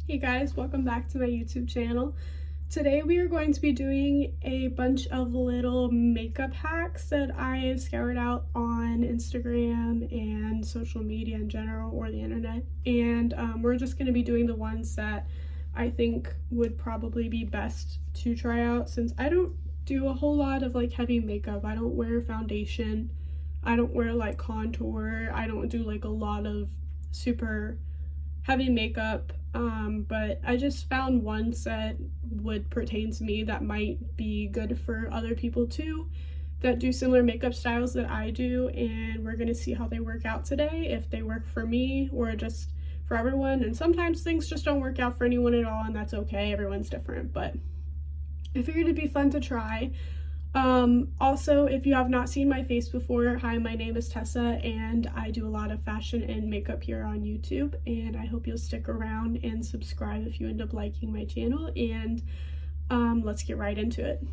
Hey guys, welcome back to my YouTube channel. Today we are going to be doing a bunch of little makeup hacks that I have scoured out on Instagram and social media in general, or the internet. And we're just going to be doing the ones that I think would probably be best to try out, since I don't do a whole lot of like heavy makeup. I don't wear foundation. I don't wear like contour. I don't do like a lot of super heavy makeup, but I just found ones that would pertain to me that might be good for other people too, that do similar makeup styles that I do, and we're gonna see how they work out today, if they work for me or just for everyone. And sometimes things just don't work out for anyone at all, and that's okay. Everyone's different, but I figured it'd be fun to try. Also, if you have not seen my face before, hi, my name is Tessa, and I do a lot of fashion and makeup here on YouTube, and I hope you'll stick around and subscribe if you end up liking my channel, and let's get right into it.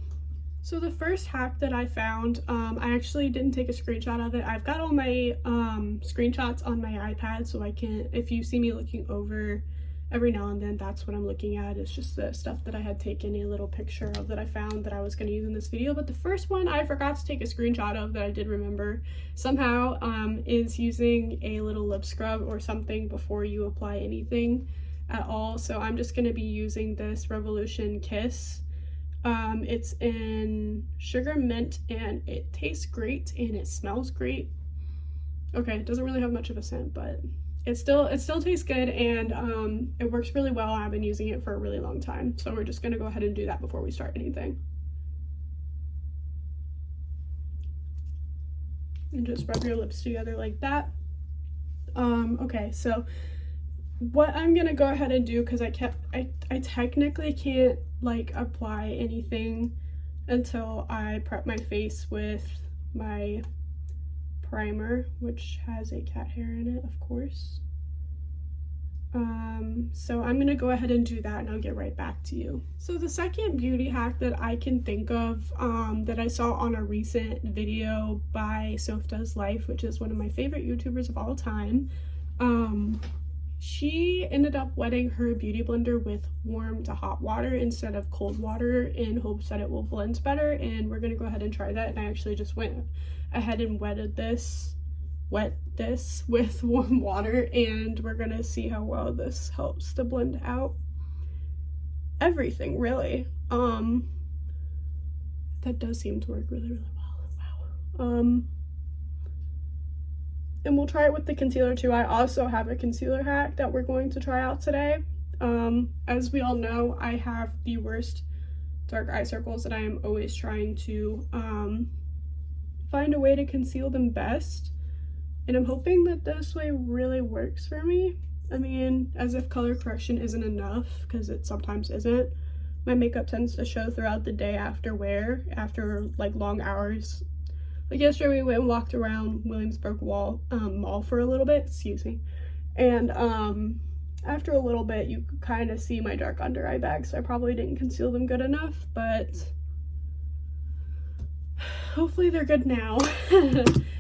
So the first hack that I found, I actually didn't take a screenshot of it. I've got all my screenshots on my iPad, so I can, if you see me looking over every now and then, that's what I'm looking at. It's just the stuff that I had taken a little picture of that I found that I was going to use in this video. But the first one I forgot to take a screenshot of that I did remember somehow, is using a little lip scrub or something before you apply anything at all. So I'm just going to be using this Revolution Kiss. It's in sugar mint, and it tastes great and it smells great. Okay, it doesn't really have much of a scent, but it still tastes good, and it works really well. I've been using it for a really long time, so we're just gonna go ahead and do that before we start anything. And just rub your lips together like that. Okay, so what I'm gonna go ahead and do, because I technically can't like apply anything until I prep my face with my primer, which has a cat hair in it, of course. So I'm gonna go ahead and do that, and I'll get right back to you. So the second beauty hack that I can think of, that I saw on a recent video by Soph Does Life, which is one of my favorite YouTubers of all time, she ended up wetting her beauty blender with warm to hot water instead of cold water, in hopes that it will blend better, and we're gonna go ahead and try that. And I actually just went ahead and wet this with warm water, and we're gonna see how well this helps to blend out everything, really. That does seem to work really well. Wow. And we'll try it with the concealer too. I also have a concealer hack that we're going to try out today. As we all know, I have the worst dark eye circles, and I am always trying to find a way to conceal them best. And I'm hoping that this way really works for me. I mean, as if color correction isn't enough, because it sometimes isn't. My makeup tends to show throughout the day after wear, after like long hours. Like yesterday we went and walked around Williamsburg Mall for a little bit, excuse me. And after a little bit you could kind of see my dark under eye bags, so I probably didn't conceal them good enough, but hopefully they're good now.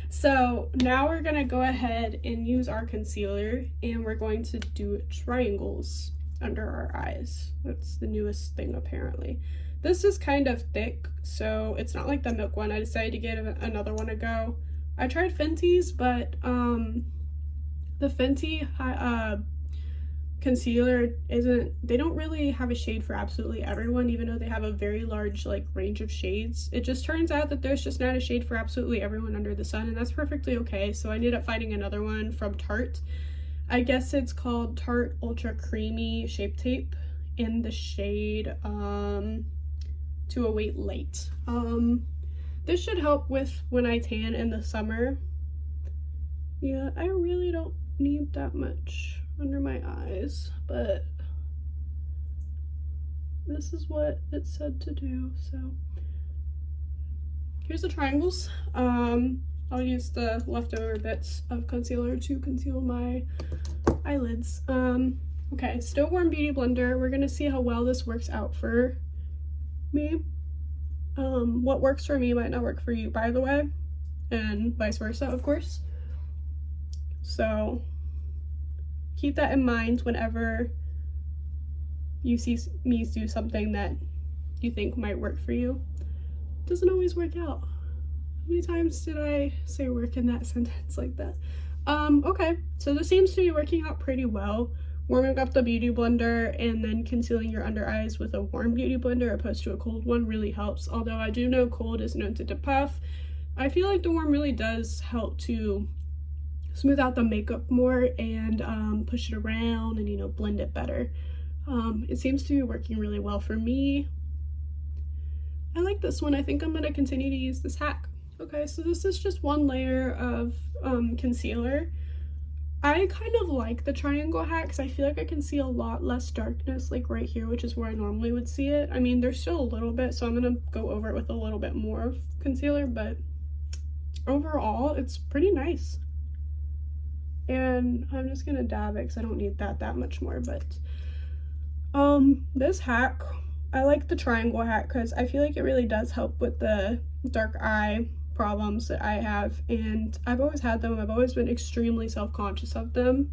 So now we're gonna go ahead and use our concealer, and we're going to do triangles under our eyes. That's the newest thing apparently. This is kind of thick, so it's not like the Milk one. I decided to give another one a go. I tried Fenty's, but the Fenty concealer they don't really have a shade for absolutely everyone, even though they have a very large like range of shades. It just turns out that there's just not a shade for absolutely everyone under the sun, and that's perfectly okay. So I ended up finding another one from Tarte. I guess it's called Tarte Ultra Creamy Shape Tape, in the shade To Await Late. This should help with when I tan in the summer. Yeah, I really don't need that much under my eyes, but this is what it said to do. So here's the triangles. I'll use the leftover bits of concealer to conceal my eyelids. Okay, still warm beauty blender. We're gonna see how well this works out for me. What works for me might not work for you, by the way, and vice versa, of course. So keep that in mind whenever you see me do something that you think might work for you, it doesn't always work out. How many times did I say work in that sentence like that? Okay, so this seems to be working out pretty well. Warming up the beauty blender and then concealing your under eyes with a warm beauty blender opposed to a cold one really helps. Although I do know cold is known to depuff, I feel like the warm really does help to smooth out the makeup more and push it around and, you know, blend it better. It seems to be working really well for me. I like this one. I think I'm going to continue to use this hack. Okay, so this is just one layer of concealer. I kind of like the triangle hack because I feel like I can see a lot less darkness, like right here, which is where I normally would see it. I mean, there's still a little bit, so I'm going to go over it with a little bit more of concealer, but overall, it's pretty nice. And I'm just going to dab it because I don't need that much more, but this hack, I like the triangle hack because I feel like it really does help with the dark eye problems that I have, and I've always had them. I've always been extremely self-conscious of them,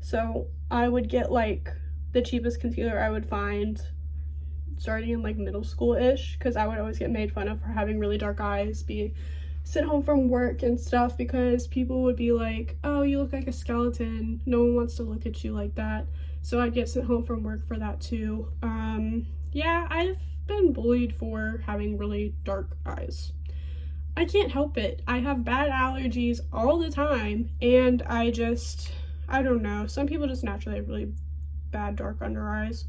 so I would get like the cheapest concealer I would find starting in like middle school-ish, because I would always get made fun of for having really dark eyes, sit home from work and stuff, because people would be like, oh, you look like a skeleton, no one wants to look at you like that. So I'd get sent home from work for that too. Yeah, I've been bullied for having really dark eyes. I can't help it. I have bad allergies all the time, and I don't know. Some people just naturally have really bad dark under eyes.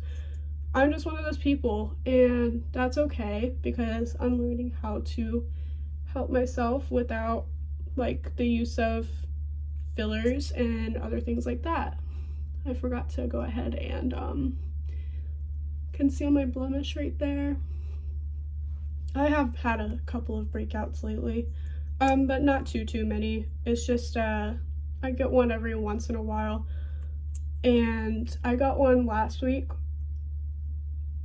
I'm just one of those people, and that's okay because I'm learning how to help myself without like the use of fillers and other things like that. I forgot to go ahead and conceal my blemish right there. I have had a couple of breakouts lately, but not too many. It's just I get one every once in a while, and I got one last week.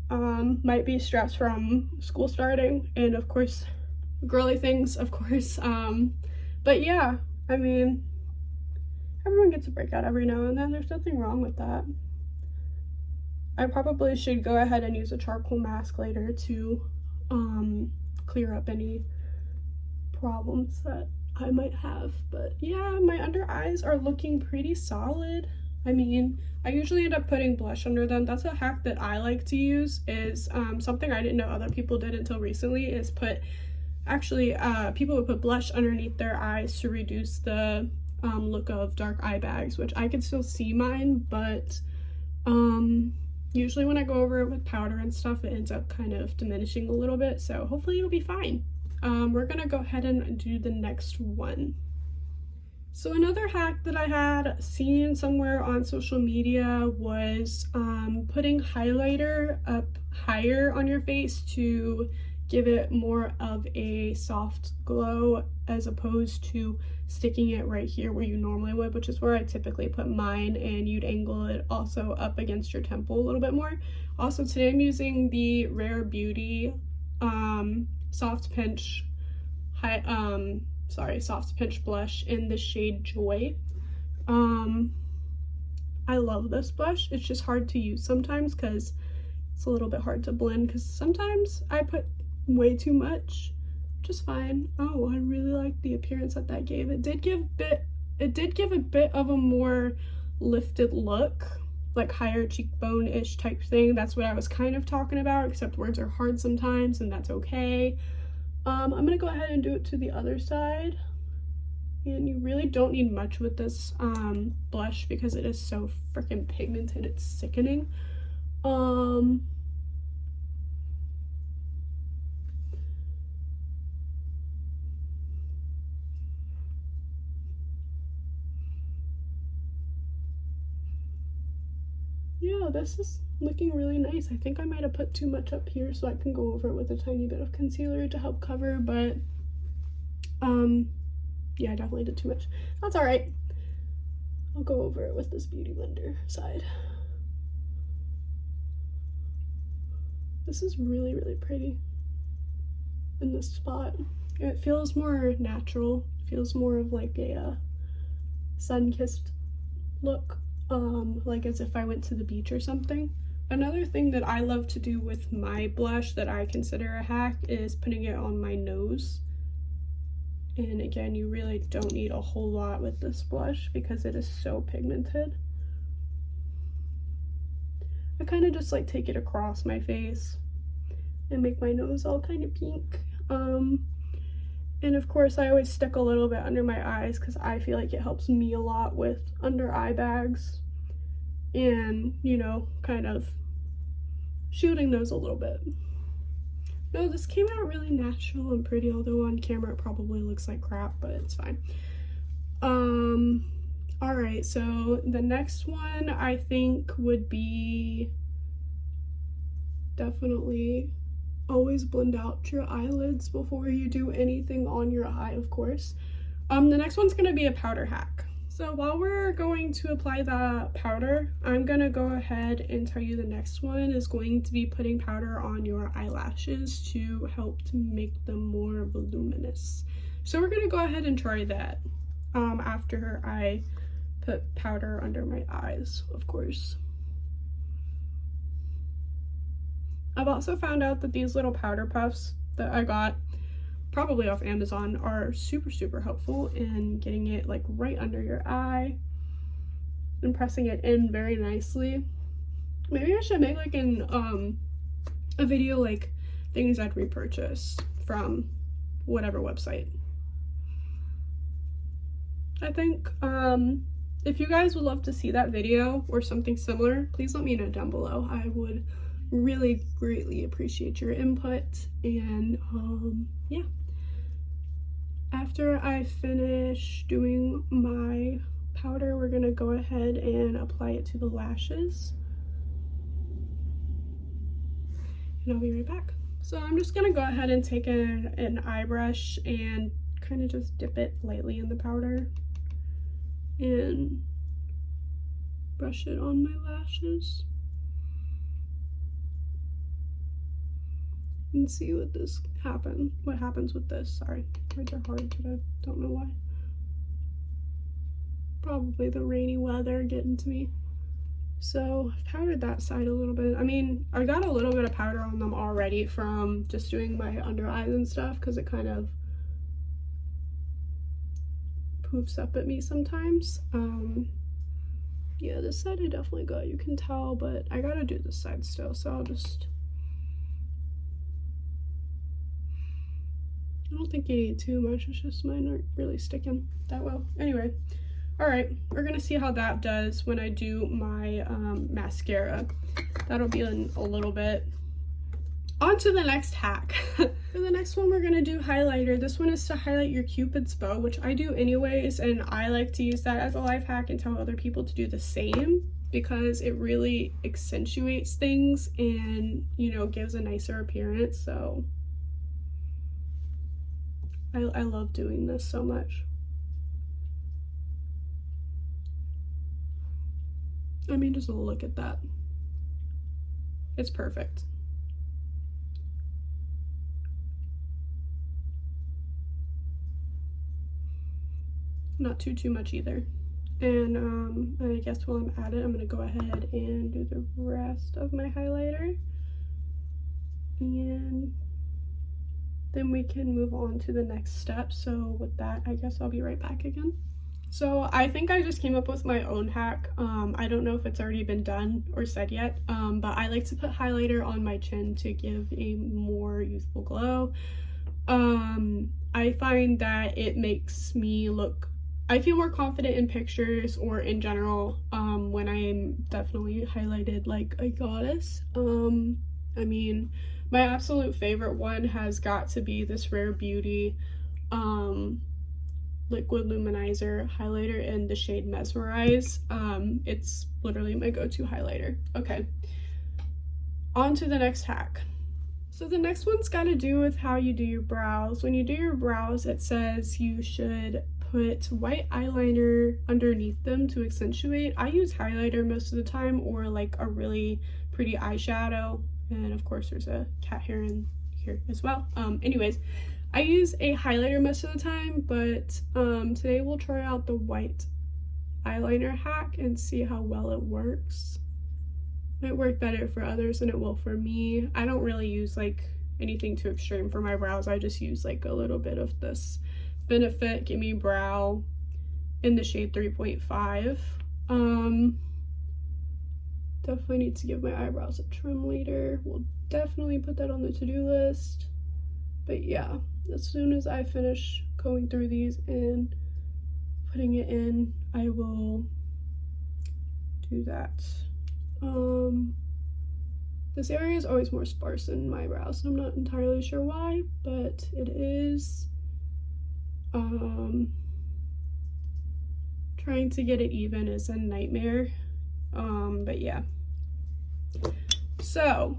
Might be stress from school starting, and of course girly things, of course. But yeah, I mean, everyone gets a breakout every now and then. There's nothing wrong with that. I probably should go ahead and use a charcoal mask later to clear up any problems that I might have. But yeah, my under eyes are looking pretty solid. I mean, I usually end up putting blush under them. That's a hack that I like to use, is something I didn't know other people did until recently, is people would put blush underneath their eyes to reduce the look of dark eye bags, which I can still see mine, but usually when I go over it with powder and stuff, it ends up kind of diminishing a little bit, so hopefully it'll be fine. We're gonna go ahead and do the next one. So another hack that I had seen somewhere on social media was putting highlighter up higher on your face to give it more of a soft glow, as opposed to sticking it right here where you normally would, which is where I typically put mine, and you'd angle it also up against your temple a little bit more. Also, today I'm using the Rare Beauty soft pinch blush in the shade Joy. I love this blush. It's just hard to use sometimes because it's a little bit hard to blend, because sometimes I put way too much, which is fine. Oh, I really like the appearance that gave. It did give a bit of a more lifted look, like higher cheekbone-ish type thing. That's what I was kind of talking about, except words are hard sometimes, and that's okay. I'm gonna go ahead and do it to the other side, and you really don't need much with this blush because it is so freaking pigmented, it's sickening. Yeah, this is looking really nice. I think I might have put too much up here, so I can go over it with a tiny bit of concealer to help cover, but yeah, I definitely did too much. That's all right. I'll go over it with this beauty blender side. This is really, really pretty in this spot. It feels more natural. It feels more of like a sun-kissed look, like as if I went to the beach or something. Another thing that I love to do with my blush that I consider a hack is putting it on my nose. And again, you really don't need a whole lot with this blush because it is so pigmented. I kind of just like take it across my face and make my nose all kind of pink. And of course I always stick a little bit under my eyes because I feel like it helps me a lot with under eye bags and, you know, kind of shielding those a little bit. No, this came out really natural and pretty, although on camera it probably looks like crap, but it's fine. Alright, so the next one I think would be definitely always blend out your eyelids before you do anything on your eye, of course. The next one's gonna be a powder hack. So while we're going to apply the powder, I'm gonna go ahead and tell you the next one is going to be putting powder on your eyelashes to help to make them more voluminous. So we're gonna go ahead and try that after I put powder under my eyes, of course. I've also found out that these little powder puffs that I got probably off Amazon are super helpful in getting it like right under your eye and pressing it in very nicely. Maybe I should make like a video like things I'd repurchase from whatever website. I think if you guys would love to see that video or something similar, please let me know down below. I would really greatly appreciate your input. And yeah, after I finish doing my powder, we're gonna go ahead and apply it to the lashes, and I'll be right back. So I'm just gonna go ahead and take an eye brush and kind of just dip it lightly in the powder and brush it on my lashes and see what happens with this. Sorry, words are hard today, don't know why. Probably the rainy weather getting to me. So I've powdered that side a little bit. I mean, I got a little bit of powder on them already from just doing my under eyes and stuff because it kind of poofs up at me sometimes. Yeah, this side I definitely got, you can tell, but I gotta do this side still, so I'll just, I don't think you need too much, it's just mine aren't really sticking that well. Anyway, alright, we're gonna see how that does when I do my mascara. That'll be in a little bit. On to the next hack. For the next one, we're gonna do highlighter. This one is to highlight your Cupid's bow, which I do anyways, and I like to use that as a life hack and tell other people to do the same because it really accentuates things and, you know, gives a nicer appearance. So I love doing this so much. I mean, just look at that. It's perfect. Not too much either. And I guess while I'm at it, I'm gonna go ahead and do the rest of my highlighter, and then we can move on to the next step. So with that, I guess I'll be right back again. So I think I just came up with my own hack. I don't know if it's already been done or said yet, but I like to put highlighter on my chin to give a more youthful glow. I find that it makes me look, I feel more confident in pictures or in general when I'm definitely highlighted like a goddess. I mean, my absolute favorite one has got to be this Rare Beauty liquid luminizer highlighter in the shade Mesmerize. It's literally my go-to highlighter. Okay, on to the next hack. So the next one's got to do with how you do your brows. When you do your brows, it says you should put white eyeliner underneath them to accentuate. I use highlighter most of the time, or like a really pretty eyeshadow, and of course there's a cat hair in here as well. Anyways, I use a highlighter most of the time, but today we'll try out the white eyeliner hack and see how well it works. Might work better for others than it will for me. I don't really use like anything too extreme for my brows. I just use like a little bit of this Benefit Gimme Brow in the shade 3.5. Definitely need to give my eyebrows a trim later. We'll definitely put that on the to-do list. But yeah, as soon as I finish going through these and putting it in, I will do that. This area is always more sparse in my brows, and I'm not entirely sure why, but it is. Trying to get it even is a nightmare. But yeah. So,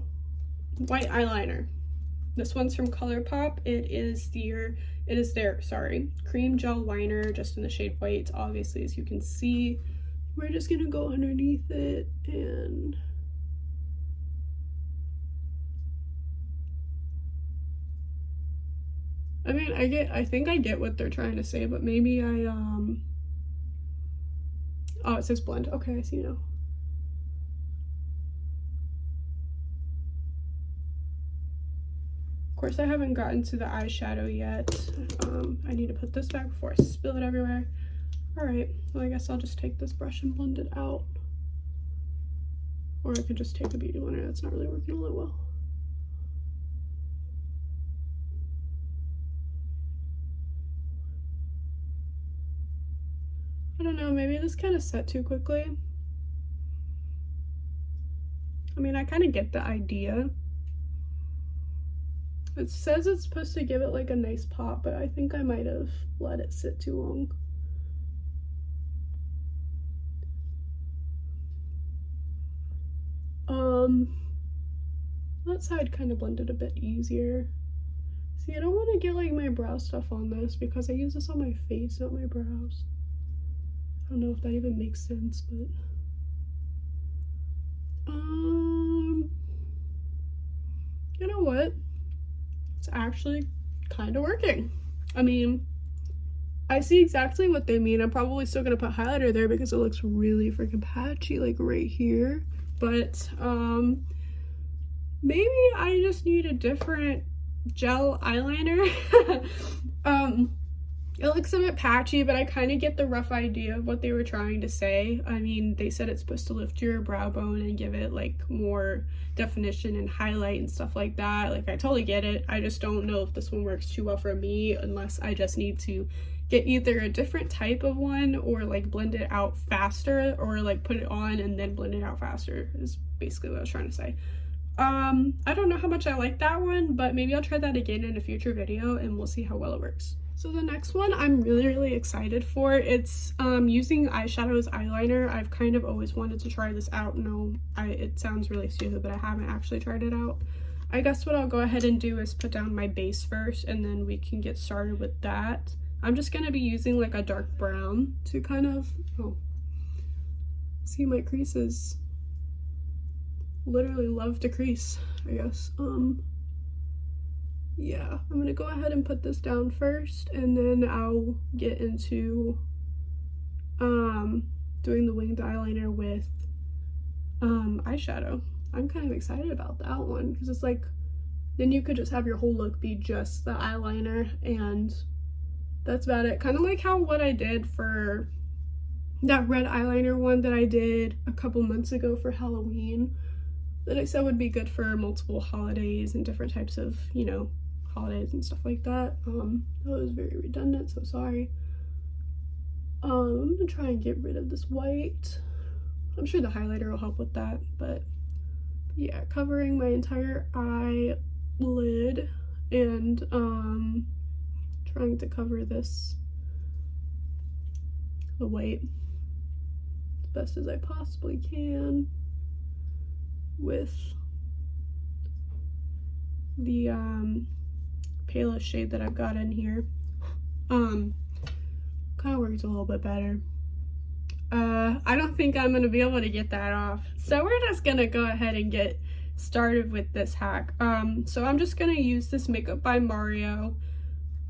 white eyeliner. This one's from ColourPop. It is their cream gel liner, just in the shade white. Obviously, as you can see, we're just gonna go underneath it and I mean, I think I get what they're trying to say, but maybe oh, it says blend. Okay, I see now. Of course, I haven't gotten to the eyeshadow yet. I need to put this back before I spill it everywhere. All right, well, I guess I'll just take this brush and blend it out. Or I could just take a beauty blender. That's not really working all that well. I don't know, maybe this kind of set too quickly. I mean, I kind of get the idea. It says it's supposed to give it like a nice pop, but I think I might have let it sit too long. That side kind of blended a bit easier. See, I don't want to get like my brow stuff on this because I use this on my face, not my brows. I don't know if that even makes sense, but you know what? It's actually kind of working. I mean, I see exactly what they mean. I'm probably still gonna put highlighter there because it looks really freaking patchy, like right here. But maybe I just need a different gel eyeliner. It looks a bit patchy, but I kind of get the rough idea of what they were trying to say. I mean, they said it's supposed to lift your brow bone and give it like more definition and highlight and stuff like that. Like, I totally get it. I just don't know if this one works too well for me, unless I just need to get either a different type of one or like blend it out faster, or like put it on and then blend it out faster is basically what I was trying to say. I don't know how much I like that one, but maybe I'll try that again in a future video and we'll see how well it works. So the next one I'm really excited for. It's using eyeshadow as eyeliner. I've kind of always wanted to try this out. No, it sounds really stupid, but I haven't actually tried it out. I guess what I'll go ahead and do is put down my base first, and then we can get started with that. I'm just going to be using like a dark brown to kind of, see, my creases literally love to crease, I guess. Yeah, I'm gonna go ahead and put this down first, and then I'll get into doing the winged eyeliner with eyeshadow. I'm kind of excited about that one because it's like, then you could just have your whole look be just the eyeliner, and that's about it. Kind of like what I did for that red eyeliner one that I did a couple months ago for Halloween, that I said would be good for multiple holidays and different types of, you know, holidays and stuff like that. That was very redundant, so sorry. I'm gonna try and get rid of this white. I'm sure the highlighter will help with that, but yeah, covering my entire eyelid and trying to cover the white as best as I possibly can with the palest shade that I've got in here. Kind of works a little bit better. I don't think I'm gonna be able to get that off, so we're just gonna go ahead and get started with this hack. So I'm just gonna use this Makeup by Mario.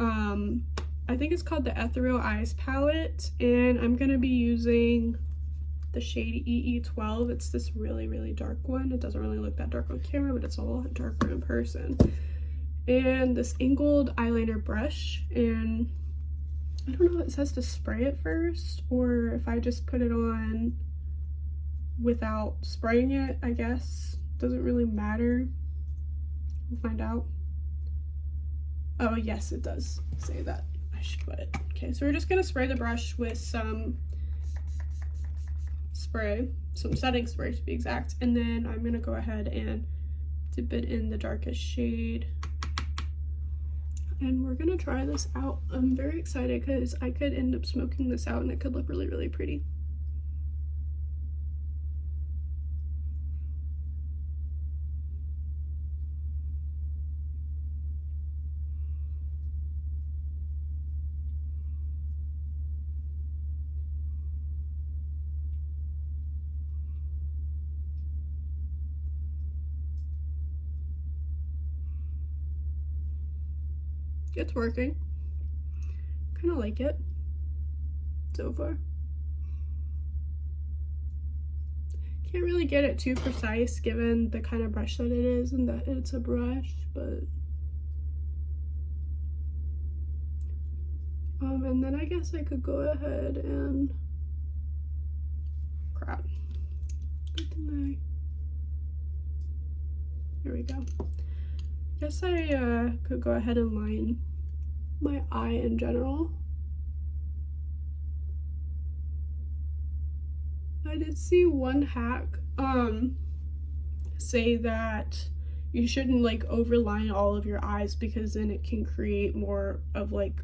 I think it's called the Ethereal Eyes palette, and I'm gonna be using the shade EE12. It's this really, really dark one. It doesn't really look that dark on camera, but it's a lot darker in person. And this angled eyeliner brush, and I don't know if it says to spray it first or if I just put it on without spraying it, I guess. Doesn't really matter. We'll find out. Oh yes, it does say that I should put it. Okay, so we're just gonna spray the brush with some setting spray to be exact, and then I'm gonna go ahead and dip it in the darkest shade. And we're gonna try this out. I'm very excited because I could end up smoking this out and it could look really, really pretty. It's working. Kind of like it so far. Can't really get it too precise given the kind of brush that it is and that it's a brush, but and then I guess I could go ahead and crap. Good thing there we go. Guess I could go ahead and line my eye in general. I did see one hack say that you shouldn't like overline all of your eyes because then it can create more of like,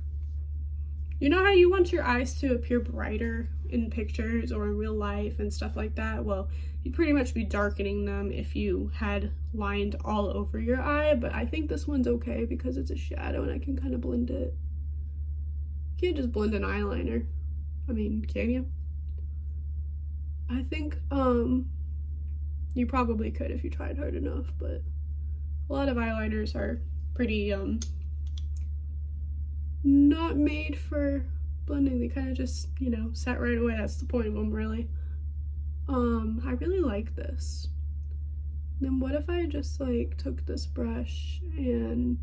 you know how you want your eyes to appear brighter in pictures or in real life and stuff like that? Well, you'd pretty much be darkening them if you had lined all over your eye, but I think this one's okay because it's a shadow and I can kind of blend it. You can't just blend an eyeliner. I mean, can you? I think you probably could if you tried hard enough, but a lot of eyeliners are pretty not made for blending. They kind of just, you know, set right away. That's the point of them, really. I really like this. Then what if I just like took this brush and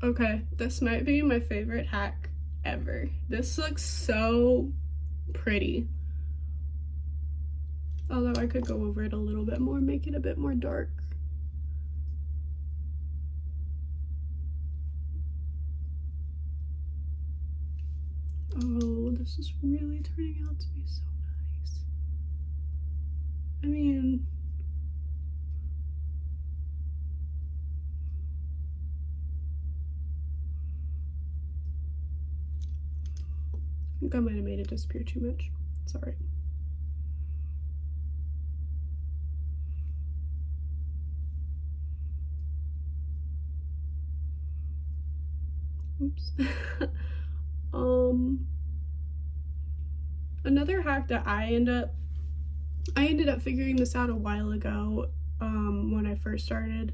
okay, this might be my favorite hack ever. This looks so pretty. Although I could go over it a little bit more, make it a bit more dark. Oh, this is really turning out to be so nice. I mean, I think I might have made it disappear too much. Sorry. Oops. Another hack that I ended up figuring this out a while ago when I first started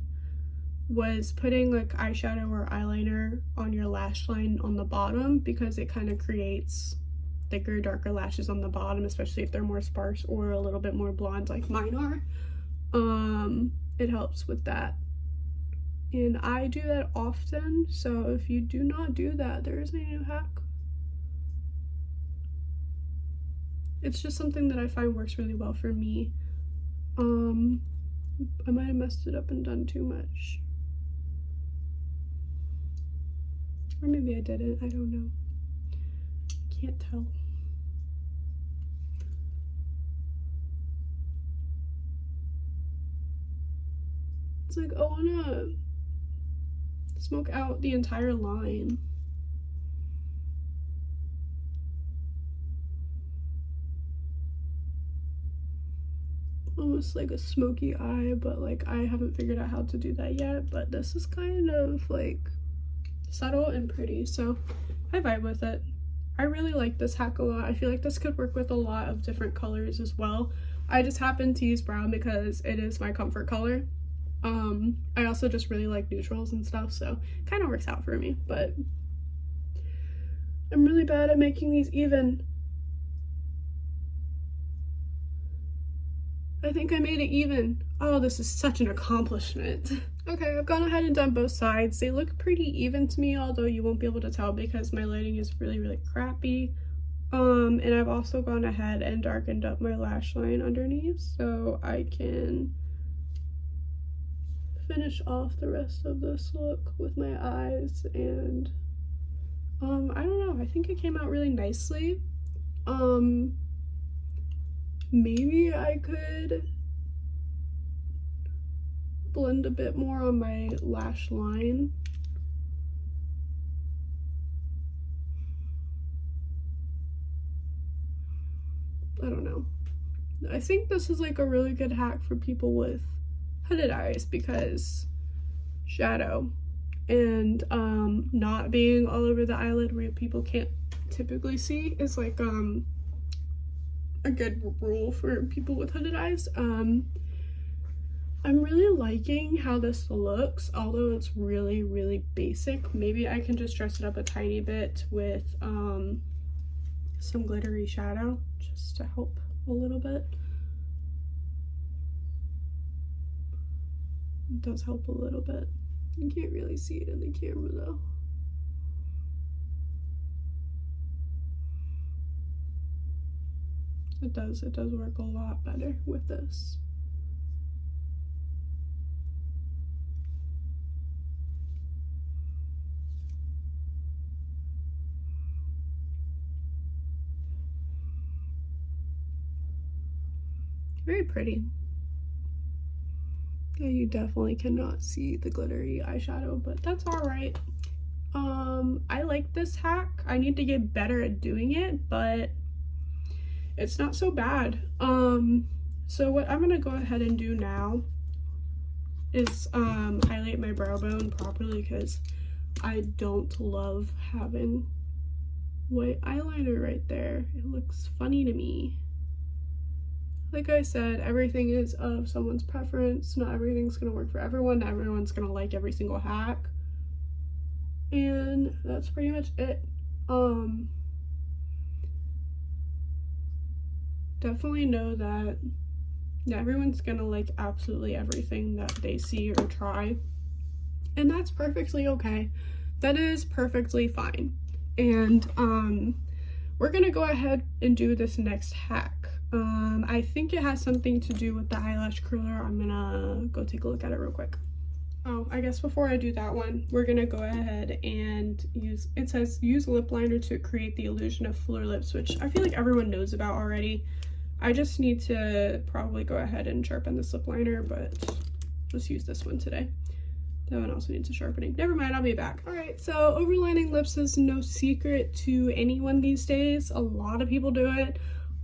was putting like eyeshadow or eyeliner on your lash line on the bottom because it kind of creates thicker, darker lashes on the bottom, especially if they're more sparse or a little bit more blonde like mine are. It helps with that. And I do that often, so if you do not do that, there is a new hack. It's just something that I find works really well for me. I might have messed it up and done too much. Or maybe I didn't, I don't know. Can't tell. It's like, I wanna smoke out the entire line. Almost like a smoky eye, but like I haven't figured out how to do that yet, but this is kind of like subtle and pretty, so I vibe with it. I really like this hack a lot. I feel like this could work with a lot of different colors as well. I just happen to use brown because it is my comfort color. I also just really like neutrals and stuff, so kind of works out for me, but I'm really bad at making these even. I think I made it even. Oh, this is such an accomplishment. Okay, I've gone ahead and done both sides. They look pretty even to me, although you won't be able to tell because my lighting is really, really crappy. And I've also gone ahead and darkened up my lash line underneath so I can finish off the rest of this look with my eyes. And I don't know, I think it came out really nicely. Maybe I could blend a bit more on my lash line. I don't know. I think this is like a really good hack for people with hooded eyes because shadow and not being all over the eyelid where people can't typically see is like a good rule for people with hooded eyes. I'm really liking how this looks, although it's really, really basic. Maybe I can just dress it up a tiny bit with some glittery shadow just to help a little bit. It does help a little bit. You can't really see it in the camera though. It does work a lot better with this. Very pretty. Yeah, you definitely cannot see the glittery eyeshadow, but that's all right. I like this hack. I need to get better at doing it, but it's not so bad. So what I'm gonna go ahead and do now is highlight my brow bone properly because I don't love having white eyeliner right there. It looks funny to me. Like I said, everything is of someone's preference. Not everything's gonna work for everyone. Not everyone's gonna like every single hack. And that's pretty much it. Definitely know that not everyone's gonna like absolutely everything that they see or try. And that's perfectly okay. That is perfectly fine. And we're gonna go ahead and do this next hack. I think it has something to do with the eyelash curler. I'm gonna go take a look at it real quick. Oh, I guess before I do that one, we're gonna go ahead and it says use lip liner to create the illusion of fuller lips, which I feel like everyone knows about already. I just need to probably go ahead and sharpen this lip liner, but just use this one today. That one also needs a sharpening. Never mind, I'll be back. All right, so overlining lips is no secret to anyone these days. A lot of people do it.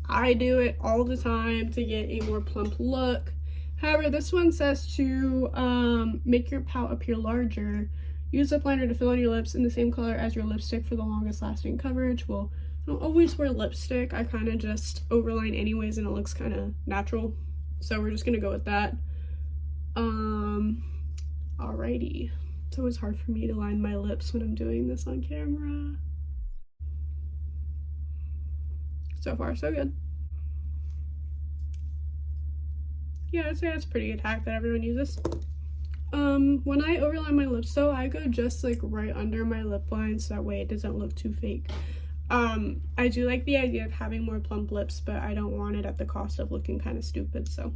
I do it all the time to get a more plump look. However, this one says to make your pout appear larger. Use lip liner to fill in your lips in the same color as your lipstick for the longest lasting coverage. Well, I don't always wear lipstick. I kind of just overline anyways and it looks kind of natural. So we're just gonna go with that. Alrighty. It's always hard for me to line my lips when I'm doing this on camera. So far, so good. Yeah, I'd say that's a pretty good hack that everyone uses. When I overline my lips though, I go just like right under my lip line so that way it doesn't look too fake. I do like the idea of having more plump lips, but I don't want it at the cost of looking kind of stupid, so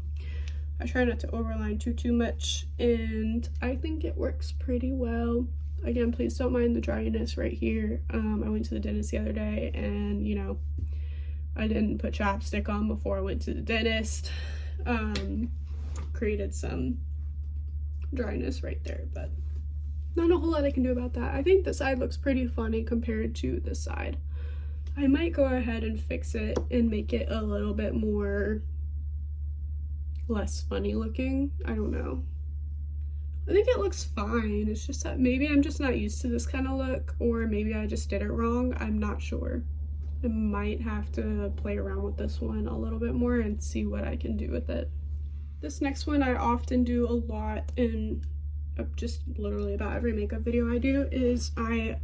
I try not to overline too much, and I think it works pretty well. Again, please don't mind the dryness right here. I went to the dentist the other day and, you know, I didn't put chapstick on before I went to the dentist. Created some dryness right there, but not a whole lot I can do about that. I think the side looks pretty funny compared to this side. I might go ahead and fix it and make it a little bit more less funny looking. I don't know. I think it looks fine. It's just that maybe I'm just not used to this kind of look, or maybe I just did it wrong. I'm not sure. I might have to play around with this one a little bit more and see what I can do with it. This next one I often do a lot in just literally about every makeup video I do, is I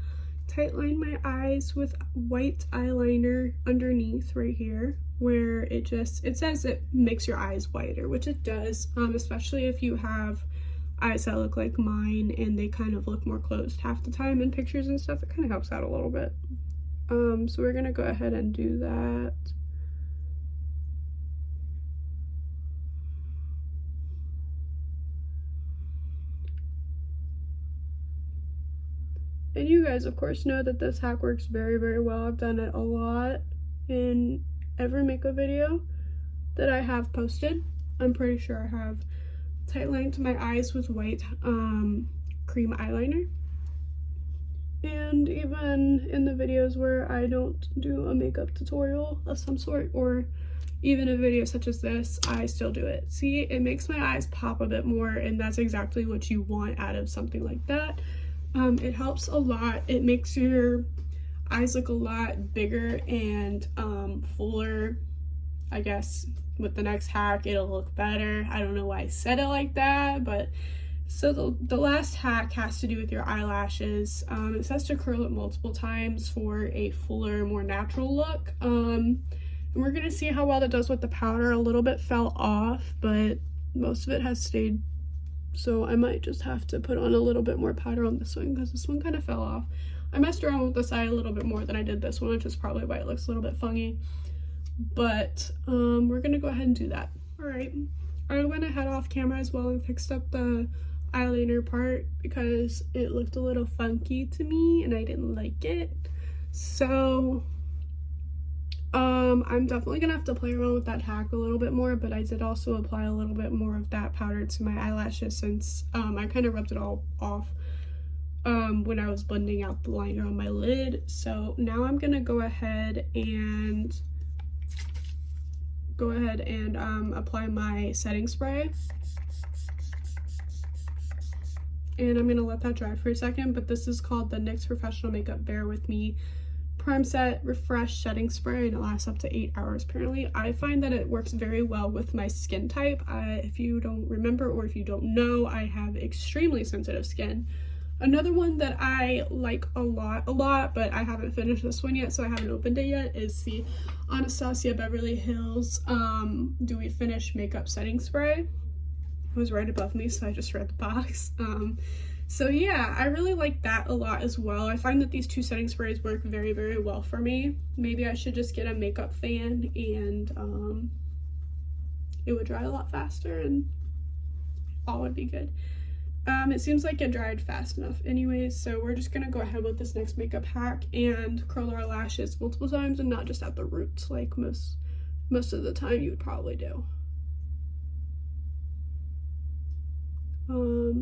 tightline my eyes with white eyeliner underneath right here, where it says it makes your eyes whiter, which it does, especially if you have eyes that look like mine and they kind of look more closed half the time in pictures and stuff. It kind of helps out a little bit. So we're gonna go ahead and do that. And you guys, of course, know that this hack works very, very well. I've done it a lot in every makeup video that I have posted. I'm pretty sure I have tightlined my eyes with white cream eyeliner. And even in the videos where I don't do a makeup tutorial of some sort, or even a video such as this, I still do it. See, it makes my eyes pop a bit more, and that's exactly what you want out of something like that. It helps a lot. It makes your eyes look a lot bigger and fuller. I guess with the next hack it'll look better. I don't know why I said it like that, but so the last hack has to do with your eyelashes. It says to curl it multiple times for a fuller, more natural look. And we're gonna see how well that does with the powder. A little bit fell off, but most of it has stayed. So I might just have to put on a little bit more powder on this one, because this one kind of fell off. I messed around with this eye a little bit more than I did this one, which is probably why it looks a little bit funky. But we're gonna go ahead and do that. All right, I went ahead off camera as well and fixed up the eyeliner part because it looked a little funky to me and I didn't like it. So I'm definitely gonna have to play around with that hack a little bit more, but I did also apply a little bit more of that powder to my eyelashes, since I kind of rubbed it all off when I was blending out the liner on my lid. So now I'm gonna go ahead and apply my setting spray, and I'm gonna let that dry for a second. But this is called the NYX Professional Makeup Bare With Me Prime Set Refresh Setting Spray, and it lasts up to 8 hours apparently. I find that it works very well with my skin type. If you don't remember, or if you don't know, I have extremely sensitive skin. Another one that I like a lot, but I haven't finished this one yet, so I haven't opened it yet, is the Anastasia Beverly Hills Dewy Finish Makeup Setting Spray. It was right above me, so I just read the box. So yeah, I really like that a lot as well. I find that these two setting sprays work very, very well for me. Maybe I should just get a makeup fan, and it would dry a lot faster and all would be good. It seems like it dried fast enough anyways, so we're just gonna go ahead with this next makeup hack and curl our lashes multiple times, and not just at the roots like most of the time you would probably do.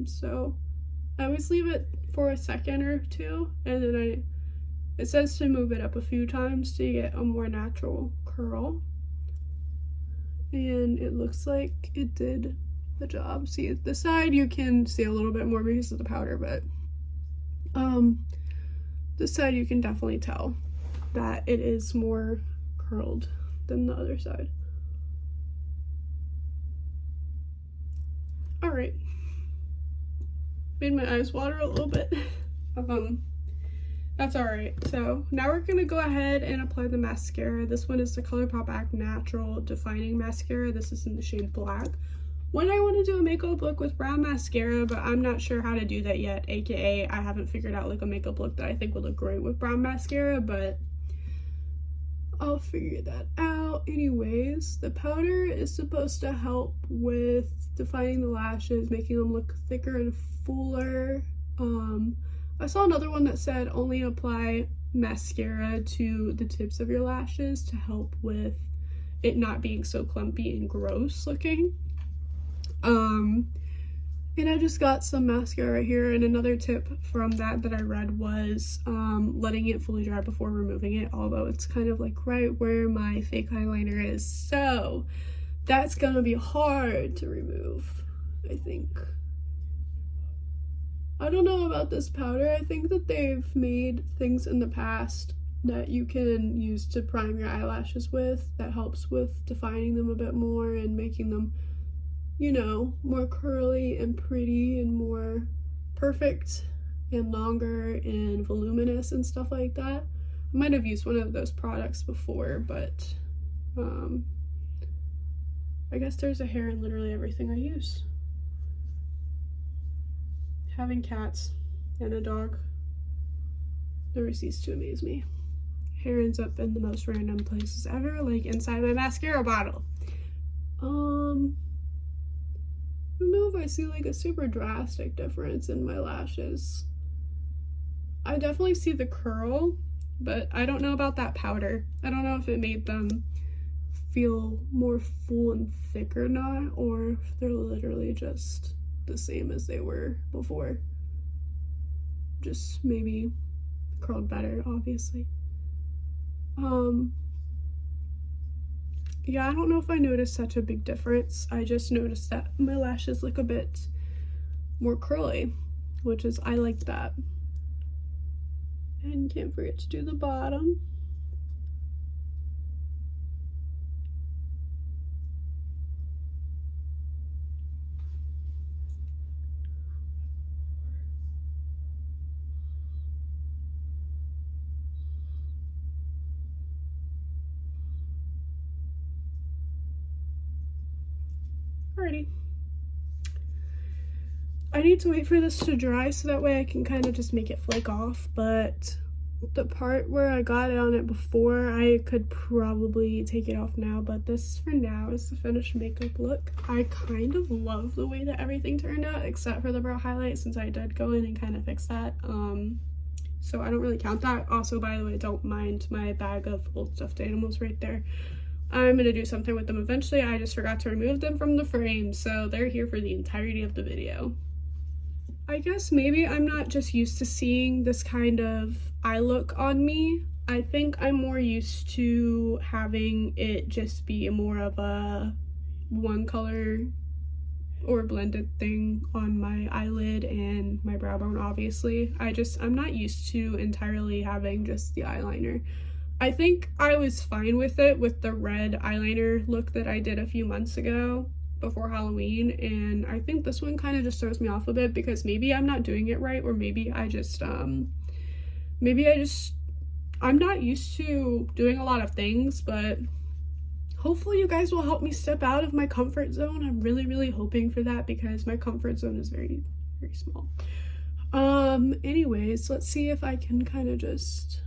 So I always leave it for a second or two, and then it says to move it up a few times to get a more natural curl, and it looks like it did the job. See, this side you can see a little bit more because of the powder, but this side you can definitely tell that it is more curled than the other side. All right, made my eyes water a little bit. That's all right. So now we're gonna go ahead and apply the mascara. This one is the ColourPop Act Natural Defining Mascara. This is in the shade Black. When I want to do a makeup look with brown mascara, but I'm not sure how to do that yet, aka I haven't figured out like a makeup look that I think would look great with brown mascara, but I'll figure that out. Anyways, the powder is supposed to help with defining the lashes, making them look thicker and fuller. I saw another one that said only apply mascara to the tips of your lashes to help with it not being so clumpy and gross looking. And I just got some mascara right here, and another tip from that I read was letting it fully dry before removing it, although it's kind of like right where my fake eyeliner is, so that's gonna be hard to remove, I think. I don't know about this powder. I think that they've made things in the past that you can use to prime your eyelashes with that helps with defining them a bit more and making them you know, more curly and pretty and more perfect and longer and voluminous and stuff like that. I might have used one of those products before, but I guess there's a hair in literally everything I use. Having cats and a dog never cease to amaze me. Hair ends up in the most random places ever, like inside my mascara bottle. I don't know if I see like a super drastic difference in my lashes. I definitely see the curl, but I don't know about that powder. I don't know if it made them feel more full and thick or not, or if they're literally just the same as they were before. Just maybe curled better, obviously. Yeah, I don't know if I noticed such a big difference. I just noticed that my lashes look a bit more curly, which is, I like that. And can't forget to do the bottom. Alrighty. I need to wait for this to dry so that way I can kind of just make it flake off, but the part where I got it on it before, I could probably take it off now, but this for now is the finished makeup look. I kind of love the way that everything turned out, except for the brow highlight, since I did go in and kind of fix that. So I don't really count that. Also, by the way, don't mind my bag of old stuffed animals right there. I'm gonna do something with them eventually. I just forgot to remove them from the frame, so they're here for the entirety of the video. I guess maybe I'm not just used to seeing this kind of eye look on me. I think I'm more used to having it just be more of a one color or blended thing on my eyelid and my brow bone, obviously. I'm not used to entirely having just the eyeliner. I think I was fine with it with the red eyeliner look that I did a few months ago before Halloween, and I think this one kind of just throws me off a bit because maybe I'm not doing it right, or maybe I'm not used to doing a lot of things, but hopefully you guys will help me step out of my comfort zone. I'm really hoping for that because my comfort zone is very small. Anyways, let's see if I can kind of just,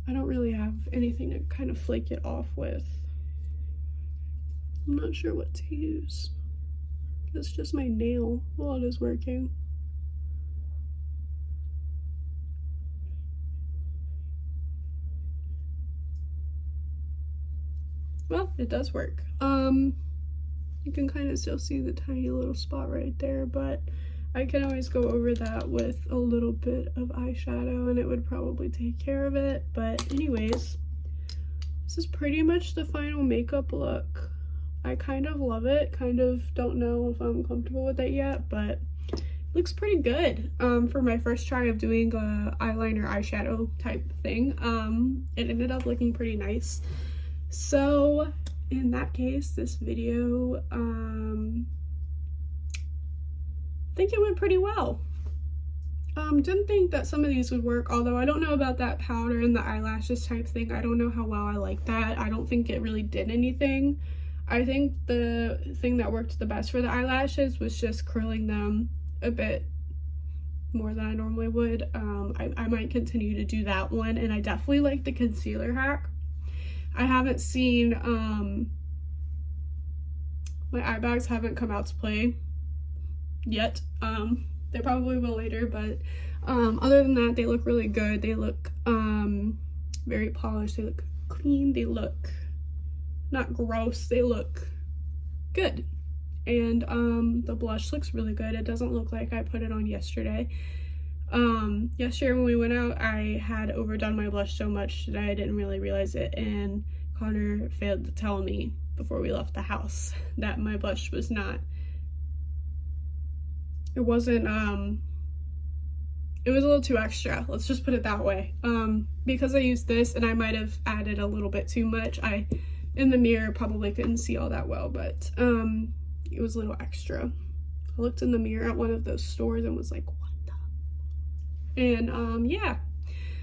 I don't really have anything to kind of flake it off with. I'm not sure what to use. It's just my nail while it is working. Well, it does work. You can kind of still see the tiny little spot right there, but I can always go over that with a little bit of eyeshadow and it would probably take care of it. But anyways, this is pretty much the final makeup look. I kind of love it, kind of don't know if I'm comfortable with it yet, but it looks pretty good for my first try of doing a eyeliner eyeshadow type thing. It ended up looking pretty nice. So in that case, this video, I think it went pretty well. Didn't think that some of these would work, although I don't know about that powder and the eyelashes type thing. I don't know how well I like that. I don't think it really did anything. I think the thing that worked the best for the eyelashes was just curling them a bit more than I normally would. I might continue to do that one, and I definitely like the concealer hack. I haven't seen, my eye bags haven't come out to play yet. They probably will later, but other than that, they look really good. They look very polished, they look clean, they look not gross, they look good. And the blush looks really good. It doesn't look like I put it on yesterday. Yesterday when we went out, I had overdone my blush so much that I didn't really realize it, and Connor failed to tell me before we left the house that my blush was not, it was a little too extra, let's just put it that way. Because I used this and I might have added a little bit too much, I in the mirror probably couldn't see all that well, but it was a little extra. I looked in the mirror at one of those stores and was like, what the? And yeah.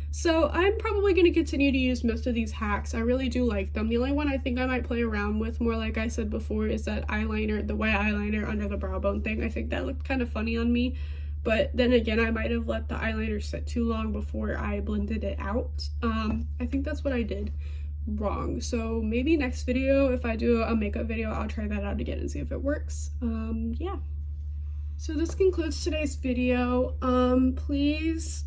So I'm probably going to continue to use most of these hacks. I really do like them. The only one I think I might play around with more, like I said before, is that eyeliner, the white eyeliner under the brow bone thing. I think that looked kind of funny on me. But then again, I might have let the eyeliner sit too long before I blended it out. I think that's what I did wrong. So maybe next video, if I do a makeup video, I'll try that out again and see if it works. Yeah. So this concludes today's video. Please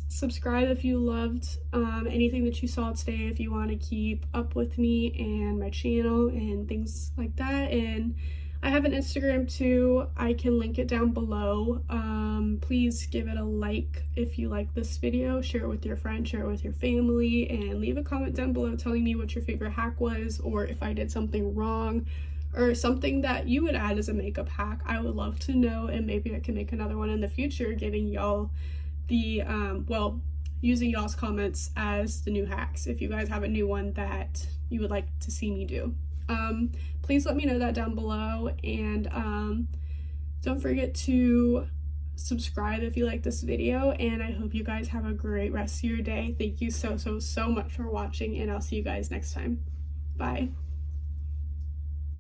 subscribe if you loved anything that you saw today, if you want to keep up with me and my channel and things like that. And I have an Instagram too. I can link it down below. Please give it a like if you like this video, share it with your friends, share it with your family, and leave a comment down below telling me what your favorite hack was, or if I did something wrong, or something that you would add as a makeup hack. I would love to know, and maybe I can make another one in the future, giving y'all the, well, using y'all's comments as the new hacks, if you guys have a new one that you would like to see me do. Please let me know that down below, and don't forget to subscribe if you like this video, and I hope you guys have a great rest of your day. Thank you so much for watching, and I'll see you guys next time. Bye.